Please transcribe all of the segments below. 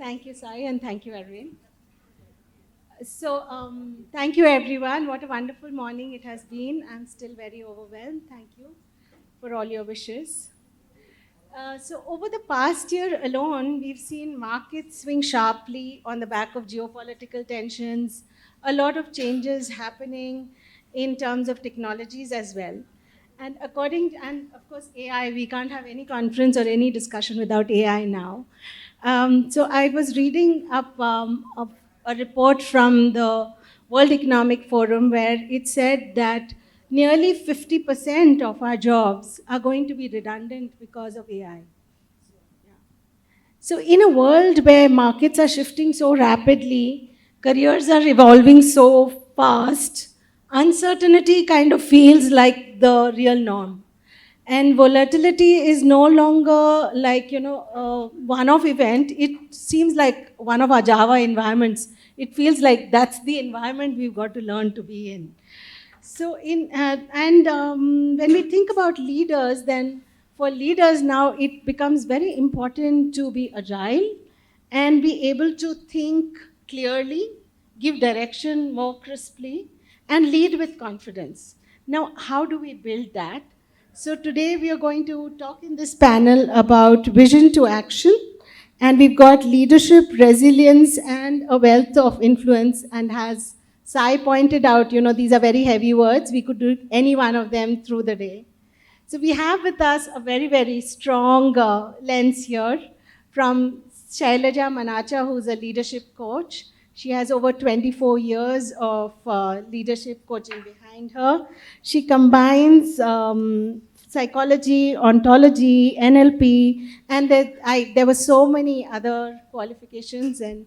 Thank you, Sai, and thank you, Arvind. Thank you, everyone. What a wonderful morning it has been. I'm still very overwhelmed. Thank you for all your wishes. Over the past year alone, we've seen markets swing sharply on the back of geopolitical tensions, a lot of changes happening in terms of technologies as well. And of course, AI, we can't have any conference or any discussion without AI now. So I was reading up a report from the World Economic Forum where it said that nearly 50% of our jobs are going to be redundant because of AI. So, in a world where markets are shifting so rapidly, careers are evolving so fast, uncertainty kind of feels like the real norm. And volatility is no longer like, a one off event. It seems like one of our Java environments. It feels like that's the environment we've got to learn to be in. When we think about leaders, then for leaders now it becomes very important to be agile and be able to think clearly, give direction more crisply, and lead with confidence. Now, how do we build that? So today we are going to talk in this panel about vision to action, and we've got leadership, resilience, and a wealth of influence. And as Sai pointed out, these are very heavy words. We could do any one of them through the day. So we have with us a very, very strong lens here from Shailaja Manacha, who's a leadership coach. She has over 24 years of leadership coaching behind her. She combines psychology, ontology, NLP, and there were so many other qualifications. And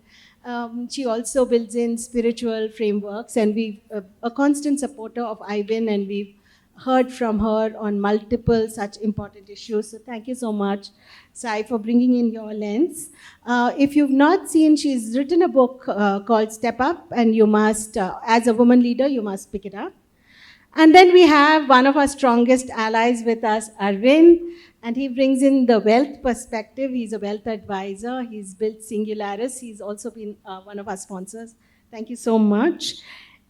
she also builds in spiritual frameworks. And we're a constant supporter of IWN, and we've heard from her on multiple such important issues. So thank you so much, Sai, for bringing in your lens. If you've not seen, she's written a book called Step Up, and you must, as a woman leader, you must pick it up. And then we have one of our strongest allies with us, Arvind, and he brings in the wealth perspective. He's a wealth advisor. He's built Singularis. He's also been one of our sponsors. Thank you so much.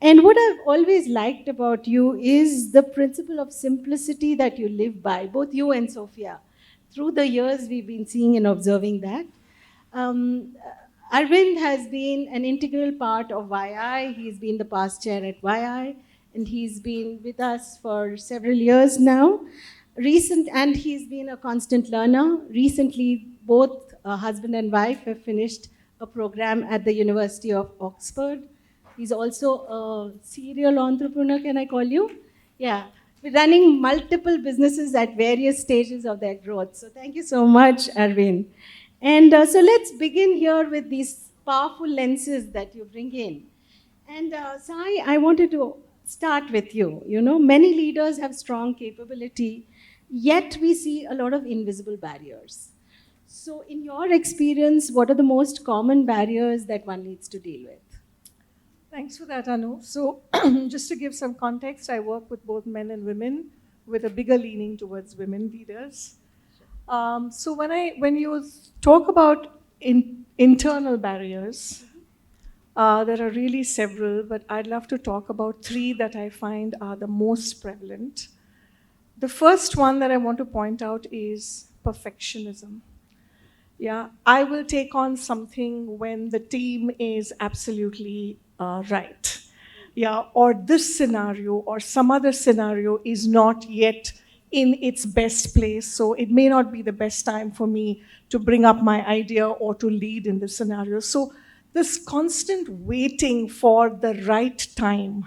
And what I've always liked about you is the principle of simplicity that you live by, both you and Sophia. Through the years, we've been seeing and observing that. Arvind has been an integral part of YI. He's been the past chair at YI, and he's been with us for several years now. And he's been a constant learner. Recently, both husband and wife have finished a program at the University of Oxford. He's also a serial entrepreneur, can I call you? Yeah, running multiple businesses at various stages of their growth. So thank you so much, Arvind. And so let's begin here with these powerful lenses that you bring in. And Sai, I wanted to start with you. Many leaders have strong capability, yet we see a lot of invisible barriers. So in your experience, what are the most common barriers that one needs to deal with? Thanks for that, Anu. So just to give some context, I work with both men and women with a bigger leaning towards women leaders. So when you talk about internal barriers, there are really several, but I'd love to talk about three that I find are the most prevalent. The first one that I want to point out is perfectionism. Yeah, I will take on something when the team is absolutely right. Yeah, or this scenario or some other scenario is not yet in its best place, so it may not be the best time for me to bring up my idea or to lead in this scenario. So this constant waiting for the right time,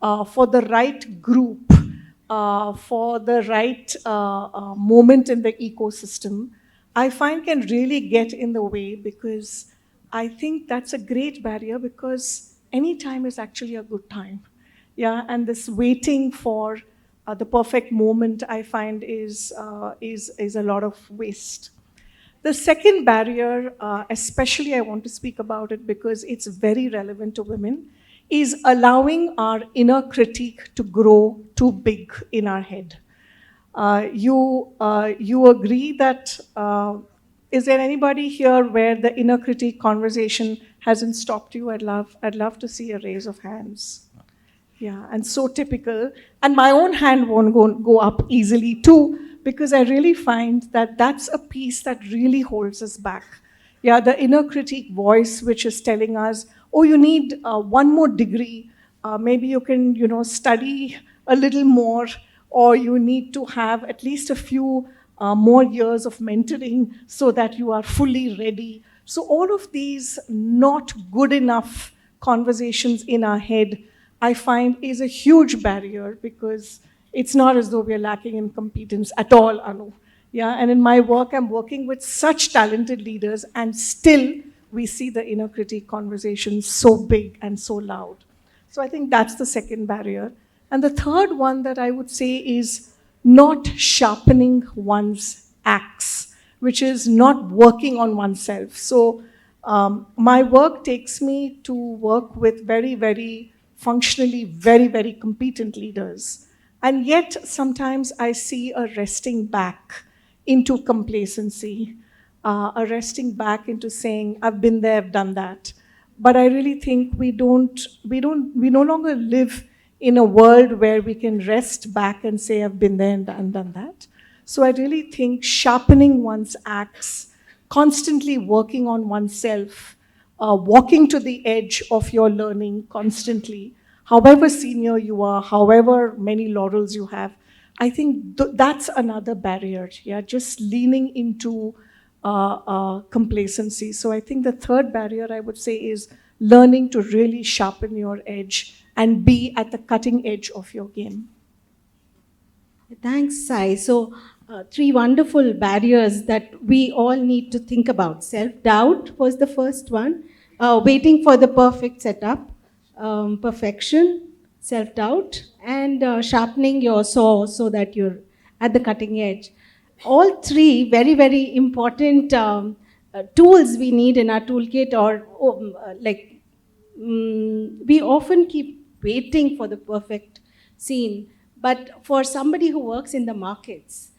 for the right group, for the right moment in the ecosystem, I find can really get in the way, because I think that's a great barrier, because any time is actually a good time. Yeah, and this waiting for the perfect moment, I find is a lot of waste. The second barrier, especially I want to speak about it because it's very relevant to women, is allowing our inner critique to grow too big in our head. You agree that Is there anybody here where the inner critique conversation hasn't stopped you? I'd love to see a raise of hands. Yeah, and so typical. And my own hand won't go up easily too, because I really find that that's a piece that really holds us back. Yeah, the inner critique voice, which is telling us, oh, you need one more degree. Maybe you can, study a little more, or you need to have at least a few more years of mentoring so that you are fully ready. So all of these not good enough conversations in our head, I find, is a huge barrier, because it's not as though we're lacking in competence at all, Anu. Yeah, and in my work, I'm working with such talented leaders, and still we see the inner critique conversation so big and so loud. So I think that's the second barrier. And the third one that I would say is not sharpening one's axe, which is not working on oneself. So my work takes me to work with very, very functionally very, very competent leaders. And yet, sometimes I see a resting back into complacency, a resting back into saying, I've been there, I've done that. But I really think we no longer live in a world where we can rest back and say, I've been there and done that. So I really think sharpening one's axe, constantly working on oneself, walking to the edge of your learning constantly, however senior you are, however many laurels you have, I think that's another barrier. Yeah, just leaning into complacency. So I think the third barrier I would say is learning to really sharpen your edge and be at the cutting edge of your game. Thanks, Sai. So, three wonderful barriers that we all need to think about. Self-doubt was the first one, waiting for the perfect setup, perfection, self-doubt, and sharpening your saw so that you're at the cutting edge. All three very, very important tools we need in our toolkit, or we often keep waiting for the perfect scene. But for somebody who works in the markets,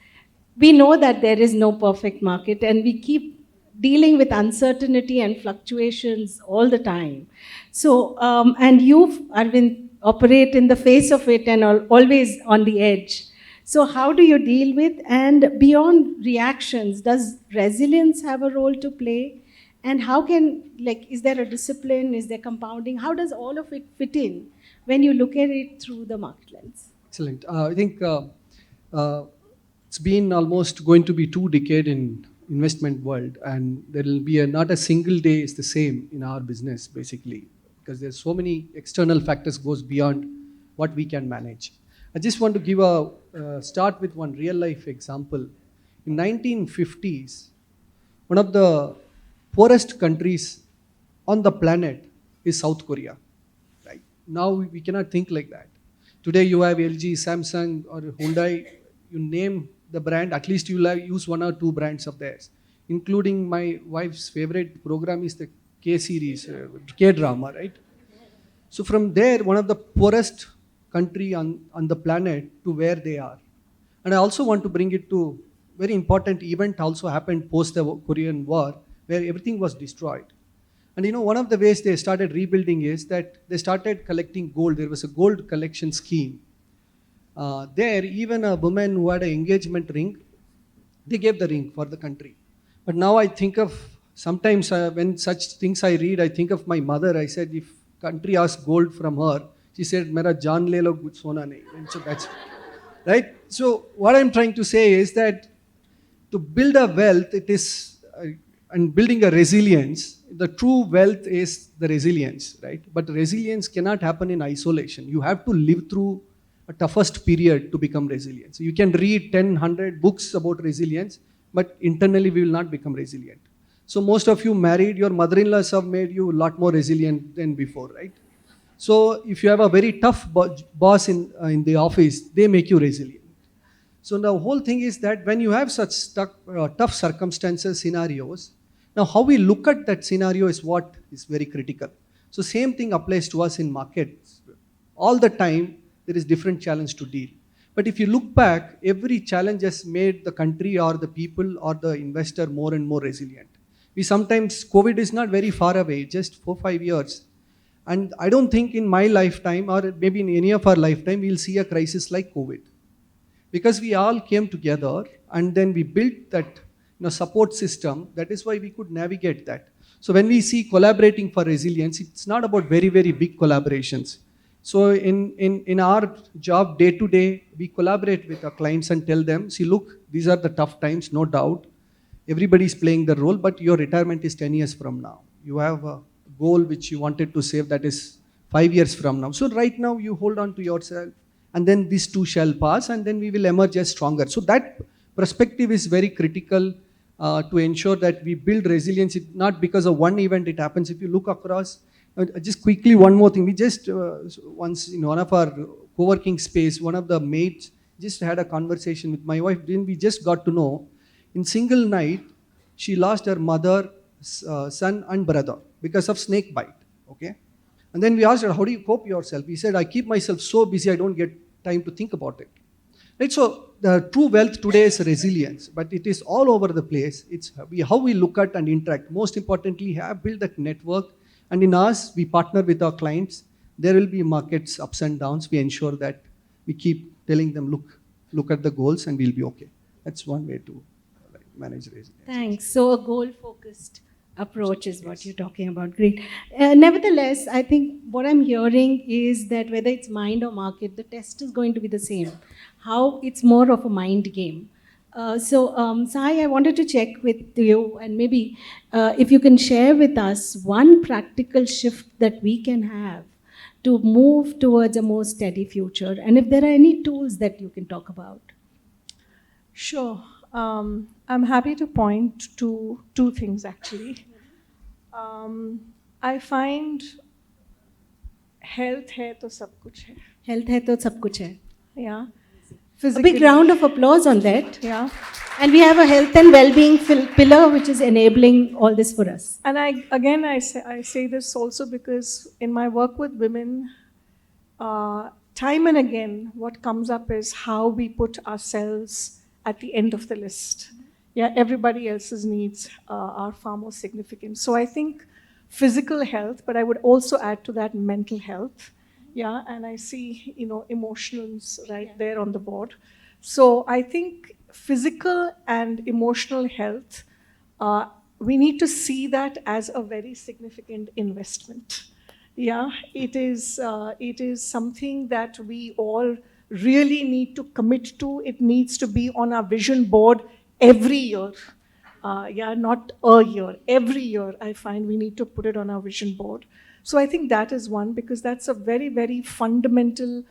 we know that there is no perfect market, and we keep dealing with uncertainty and fluctuations all the time. So, and you, Arvind, operate in the face of it and are always on the edge. So how do you deal with, and beyond reactions, does resilience have a role to play? And how can, is there a discipline, is there compounding? How does all of it fit in when you look at it through the market lens? Excellent. I think it's been almost going to be 2 decades in investment world, and there will be not a single day is the same in our business, basically, because there's so many external factors goes beyond what we can manage. I just want to give start with one real life example. In 1950s, one of the poorest countries on the planet is South Korea. Right? Now we cannot think like that. Today you have LG, Samsung, or Hyundai. You name the brand, at least you will have use 1 or 2 brands of theirs. Including my wife's favorite program is the K series, K-drama, right? So from there, one of the poorest country on the planet to where they are. And I also want to bring it to very important event also happened post the Korean War, where everything was destroyed. And one of the ways they started rebuilding is that they started collecting gold. There was a gold collection scheme. There, even a woman who had an engagement ring, they gave the ring for the country. But now I think of, sometimes when such things I read, I think of my mother. I said, if country asked gold from her, she said, Mera jaan le lo, kuch sona nahi. And so that's right. So what I'm trying to say is that to build a wealth, it is, and building a resilience, the true wealth is the resilience, right? But resilience cannot happen in isolation. You have to live through a toughest period to become resilient. So you can read 10, 100 books about resilience, but internally we will not become resilient. So most of you married, your mother-in-laws have made you a lot more resilient than before, right? So if you have a very tough boss in the office, they make you resilient. So the whole thing is that when you have such tough circumstances, scenarios, now how we look at that scenario is what is very critical. So same thing applies to us in markets. All the time, there is different challenge to deal. But if you look back, every challenge has made the country or the people or the investor more and more resilient. We sometimes, COVID is not very far away, just 4 5 years. And I don't think in my lifetime or maybe in any of our lifetime, we'll see a crisis like COVID, because we all came together and then we built that support system. That is why we could navigate that. So when we see collaborating for resilience, it's not about very very big collaborations. So in our job day to day, we collaborate with our clients and tell them, see, look, these are the tough times, no doubt. Everybody is playing the role, but your retirement is 10 years from now. You have a goal which you wanted to save, that is 5 years from now. So right now you hold on to yourself, and then these too shall pass, and then we will emerge as stronger. So that perspective is very critical to ensure that we build resilience. It, not because of one event it happens. If you look across, just quickly one more thing. We just once in one of our co-working space, one of the mates just had a conversation with my wife. Then we just got to know, in single night, she lost her mother, son, and brother because of snake bite. Okay. And then we asked her, how do you cope yourself? He said, I keep myself so busy, I don't get time to think about it. Right? So the true wealth today is resilience, but it is all over the place. It's how we look at and interact. Most importantly, have built that network. And in us, we partner with our clients. There will be markets ups and downs. We ensure that we keep telling them, look at the goals and we'll be okay. That's one way to manage resilience. Thanks. So a goal-focused approach is what you're talking about. Great. Nevertheless, I think what I'm hearing is that whether it's mind or market, the test is going to be the same. How it's more of a mind game. Sai, I wanted to check with you, and maybe if you can share with us one practical shift that we can have to move towards a more steady future, and if there are any tools that you can talk about. Sure. I'm happy to point to two things actually. I find health hai to sab kuch hai. Health hai to sab kuch hai. Yeah. A big round of applause on that. Yeah. And we have a health and well-being pillar which is enabling all this for us. And I say this also because in my work with women, time and again, what comes up is how we put ourselves at the end of the list. Yeah, everybody else's needs are far more significant. So I think physical health, but I would also add to that mental health. Yeah, and I see, emotions right there on the board. So I think physical and emotional health, we need to see that as a very significant investment. Yeah, it is something that we all really need to commit to. It needs to be on our vision board every year. Not a year. Every year, I find we need to put it on our vision board. So I think that is one, because that's a very, very fundamental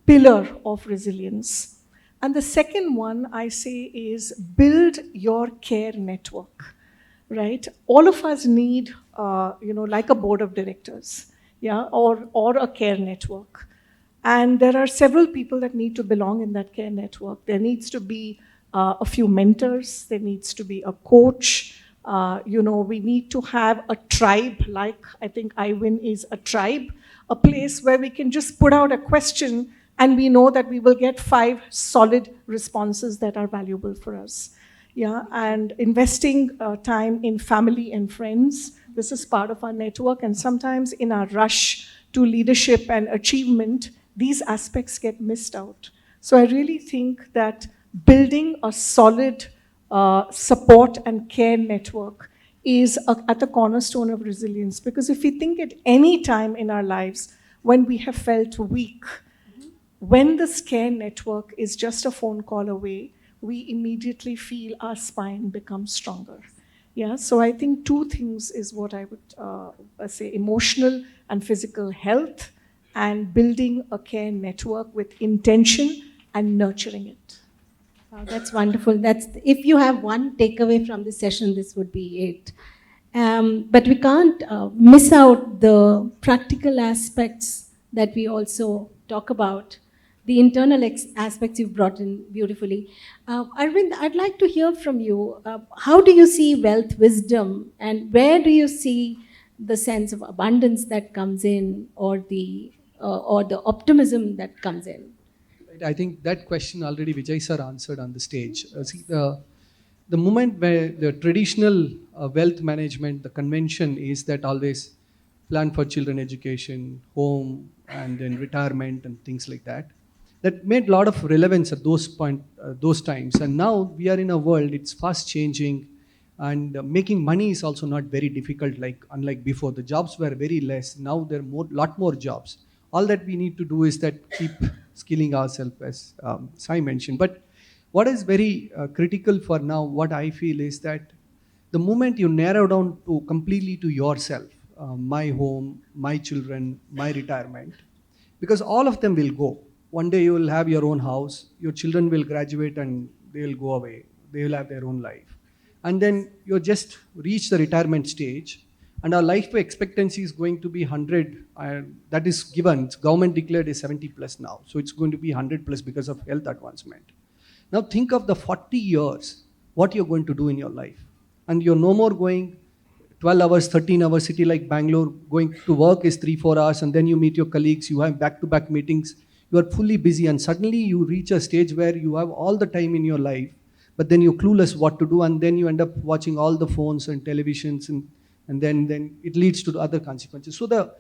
pillar of resilience. And the second one I say is build your care network, right? All of us need, like a board of directors, yeah, or a care network. And there are several people that need to belong in that care network. There needs to be a few mentors. There needs to be a coach. We need to have a tribe, like I think IWN is a tribe, a place where we can just put out a question and we know that we will get 5 solid responses that are valuable for us. Yeah, and investing time in family and friends. This is part of our network, and sometimes in our rush to leadership and achievement, these aspects get missed out. So I really think that building a solid support and care network is at the cornerstone of resilience. Because if we think at any time in our lives when we have felt weak, when this care network is just a phone call away, we immediately feel our spine become stronger. Yeah, so I think 2 things is what I would say: emotional and physical health, and building a care network with intention and nurturing it. Wow, that's wonderful. If you have one takeaway from this session, this would be it. But we can't miss out the practical aspects that we also talk about. The internal aspects you've brought in beautifully. Arvind, I'd like to hear from you. How do you see wealth wisdom, and where do you see the sense of abundance that comes in, or the optimism that comes in? I think that question already Vijay sir answered on the stage. See, the moment where the traditional wealth management, the convention is that always plan for children education, home, and then retirement and things like that. That made a lot of relevance at those times. And now we are in a world, it's fast changing, and making money is also not very difficult. Like unlike before, the jobs were very less. Now there are lot more jobs. All that we need to do is that keep skilling ourselves, as Sai mentioned. But what is very critical for now, what I feel is that the moment you narrow down to completely to yourself, my home, my children, my retirement, because all of them will go. One day you will have your own house, your children will graduate and they will go away, they will have their own life. And then you just reach the retirement stage, and our life expectancy is going to be 100. That is given. It's government declared is 70 plus now, so it's going to be 100 plus because of health advancement. Now think of the 40 years, what you're going to do in your life. And you're no more going 12 hours, 13 hours, city like Bangalore, going to work is 3-4 hours, and then you meet your colleagues, you have back-to-back meetings, you are fully busy, and suddenly you reach a stage where you have all the time in your life, but then you're clueless what to do, and then you end up watching all the phones and televisions, and then it leads to other consequences. So the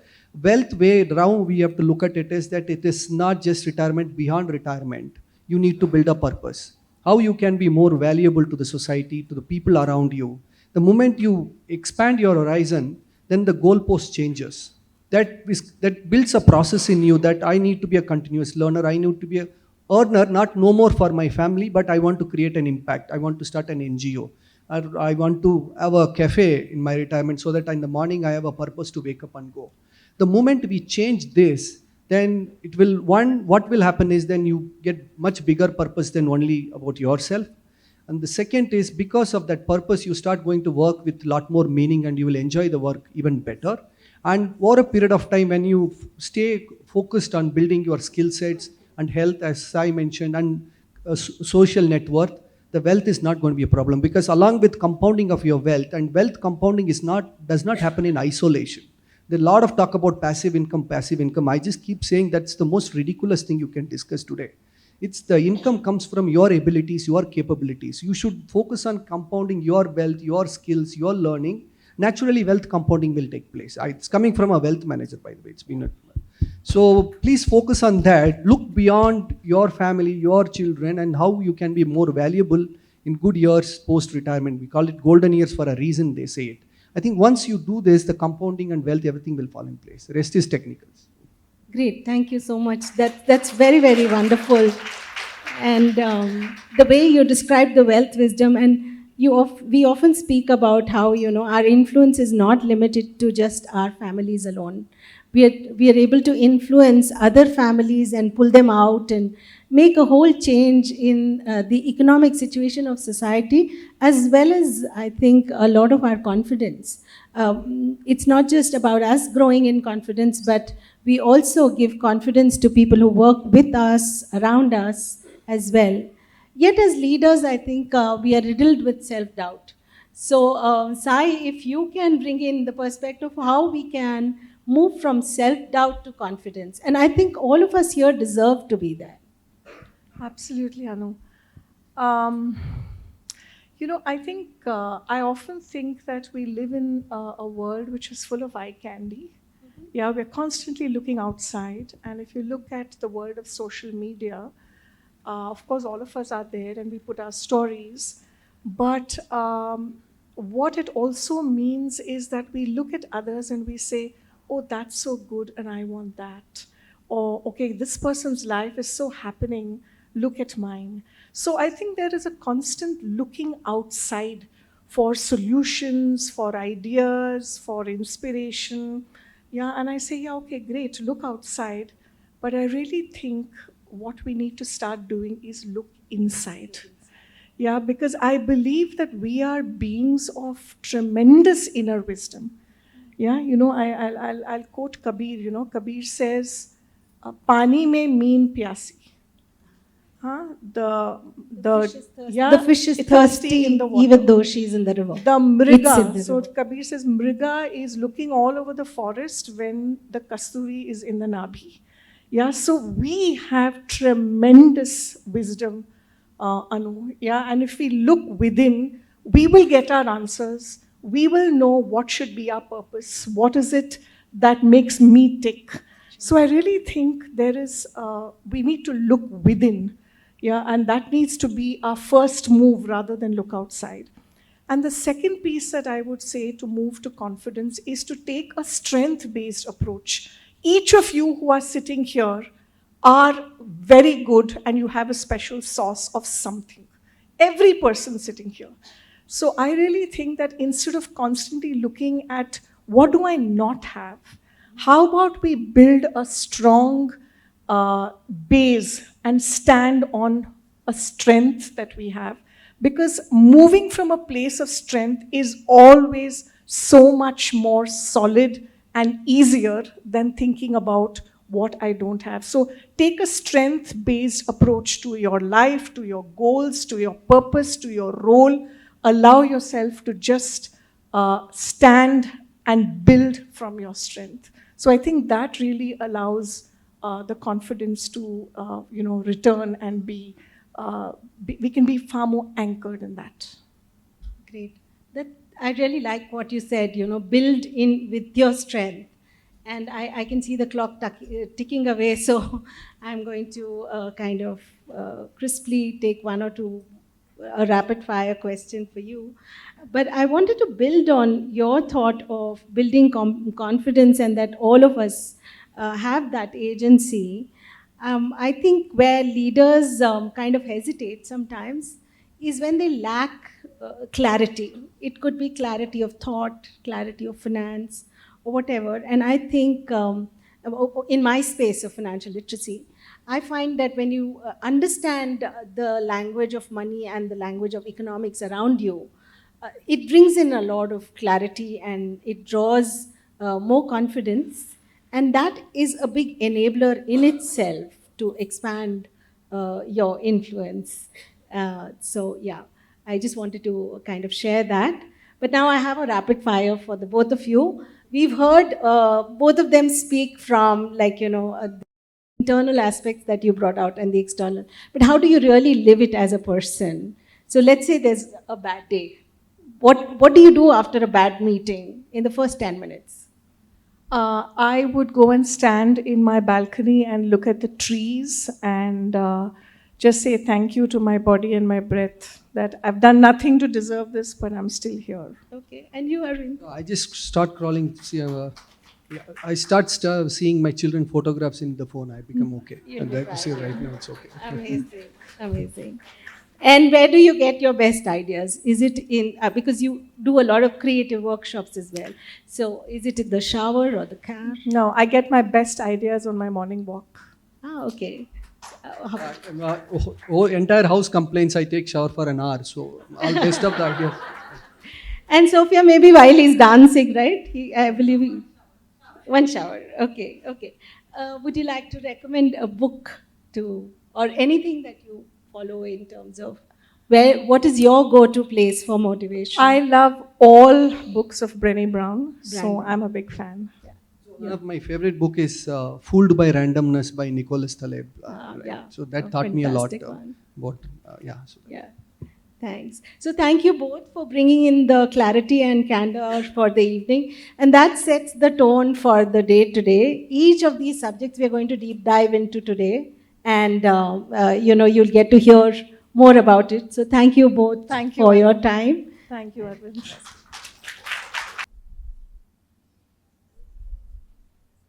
wealth way around we have to look at it is that it is not just retirement. Beyond retirement, you need to build a purpose. How you can be more valuable to the society, to the people around you. The moment you expand your horizon, then the goalpost changes. That builds a process in you that I need to be a continuous learner. I need to be a earner, not no more for my family, but I want to create an impact. I want to start an NGO. I want to have a cafe in my retirement so that in the morning I have a purpose to wake up and go. The moment we change this, then it will, what will happen is then you get much bigger purpose than only about yourself. And the second is because of that purpose, you start going to work with a lot more meaning and you will enjoy the work even better. And over a period of time, when you stay focused on building your skill sets and health, as I mentioned, and social net worth, the wealth is not going to be a problem, because along with compounding of your wealth, and wealth compounding does not happen in isolation. There's a lot of talk about passive income, passive income. I just keep saying that's the most ridiculous thing you can discuss today. It's the income comes from your abilities, your capabilities. You should focus on compounding your wealth, your skills, your learning. Naturally, wealth compounding will take place. It's coming from a wealth manager, by the way. It's been so please focus on that. Look beyond your family, your children, and how you can be more valuable in good years post-retirement. We call it golden years for a reason, they say it. I think once you do this, the compounding and wealth, everything will fall in place. The rest is technicals. Great, thank you so much. That's very, very wonderful. And the way you describe the wealth wisdom, and we often speak about how our influence is not limited to just our families alone. We are able to influence other families and pull them out and make a whole change in the economic situation of society, as well as, I think, a lot of our confidence. It's not just about us growing in confidence, but we also give confidence to people who work with us, around us as well. Yet as leaders, I think we are riddled with self-doubt. So Sai, if you can bring in the perspective of how we can move from self-doubt to confidence. And I think all of us here deserve to be there. Absolutely, Anu. I think, I often think that we live in a world which is full of eye candy. Mm-hmm. Yeah, we're constantly looking outside. And if you look at the world of social media, of course, all of us are there and we put our stories. But what it also means is that we look at others and we say, oh, that's so good and I want that. Or, okay, this person's life is so happening, look at mine. So I think there is a constant looking outside for solutions, for ideas, for inspiration. Yeah, and I say, yeah, okay, great, look outside. But I really think what we need to start doing is look inside. Yeah, because I believe that we are beings of tremendous inner wisdom. Yeah, I'll quote Kabir. Kabir says, "Pani mein meen pyasi." The fish is thirsty in the water, even though she's in the river. The mriga. So Kabir says, mriga is looking all over the forest when the kasturi is in the nabhi. Yeah, so we have tremendous wisdom, Anu. Yeah, and if we look within, we will get our answers. We will know what should be our purpose. What is it that makes me tick? So I really think we need to look within. Yeah, and that needs to be our first move rather than look outside. And the second piece that I would say to move to confidence is to take a strength based approach. Each of you who are sitting here are very good and you have a special sauce of something. Every person sitting here. So I really think that instead of constantly looking at what do I not have, how about we build a strong base and stand on a strength that we have? Because moving from a place of strength is always so much more solid and easier than thinking about what I don't have. So take a strength based approach to your life, to your goals, to your purpose, to your role. Allow yourself to just stand and build from your strength. So I think that really allows the confidence to return and we can be far more anchored in that. Great. That I really like what you said, build in with your strength. And I can see the clock ticking away, so I'm going to kind of crisply take one or two, a rapid fire question for you. But I wanted to build on your thought of building confidence and that all of us have that agency. I think where leaders kind of hesitate sometimes is when they lack clarity. It could be clarity of thought, clarity of finance, or whatever. And I think in my space of financial literacy, I find that when you understand the language of money and the language of economics around you, it brings in a lot of clarity and it draws more confidence. And that is a big enabler in itself to expand your influence. So, I just wanted to kind of share that. But now I have a rapid fire for the both of you. We've heard both of them speak from, the internal aspects that you brought out and the external. But how do you really live it as a person? So let's say there's a bad day. What do you do after a bad meeting in the first 10 minutes? I would go and stand in my balcony and look at the trees and just say thank you to my body and my breath that I've done nothing to deserve this, but I'm still here. Okay, and you, Arvind? I just start crawling. I start seeing my children photographs in the phone. I become okay. And I say right now it's okay. Amazing, amazing. And where do you get your best ideas? Is it in, because you do a lot of creative workshops as well. So is it in the shower or the car? No, I get my best ideas on my morning walk. Ah, okay. Entire house complains I take shower for an hour. So I'll best up the idea. And Sophia, maybe while he's dancing, right? I believe one shower. Okay, okay. Would you like to recommend a book or anything that you follow in terms of what is your go-to place for motivation? I love all books of Brené Brown, so I'm a big fan. One of my favorite book is Fooled by Randomness by Nicholas Taleb. Yeah. So that taught me a lot about. Yeah. Thanks. So thank you both for bringing in the clarity and candor for the evening. And that sets the tone for the day today. Each of these subjects we are going to deep dive into today. And, you'll get to hear more about it. So thank you both for your time. Thank you, Arvind.